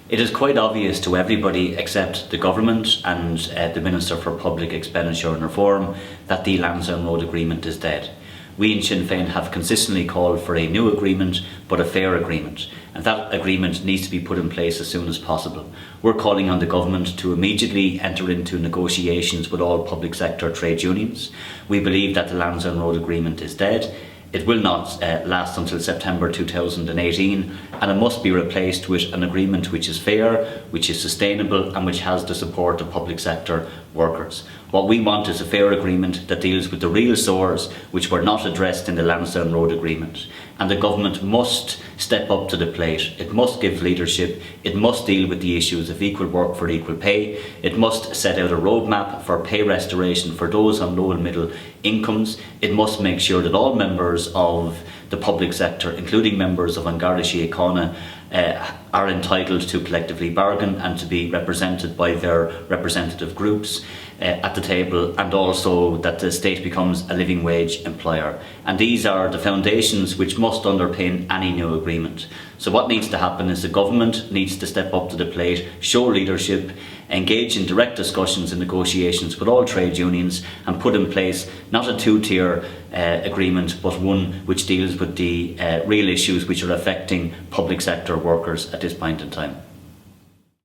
It is quite obvious to everybody except the government and the Minister for Public Expenditure and Reform that the Lansdowne Road Agreement is dead. We in Sinn Féin have consistently called for a new agreement, but a fair agreement, and that agreement needs to be put in place as soon as possible. We're calling on the government to immediately enter into negotiations with all public sector trade unions. We believe that the Lansdowne Road Agreement is dead. It will not last until September 2018, and it must be replaced with an agreement which is fair, which is sustainable, and which has the support of public sector workers. What we want is a fair agreement that deals with the real sores which were not addressed in the Lansdowne Road Agreement. And the government must step up to the plate. It must give leadership. It must deal with the issues of equal work for equal pay. It must set out a roadmap for pay restoration for those on low and middle incomes. It must make sure that all members of the public sector, including members of An Garda Síochána, are entitled to collectively bargain and to be represented by their representative groups at the table, and also that the state becomes a living wage employer. And these are the foundations which must underpin any new agreement. So what needs to happen is the government needs to step up to the plate, show leadership, engage in direct discussions and negotiations with all trade unions, and put in place not a two-tier agreement, but one which deals with the real issues which are affecting public sector workers at this point in time.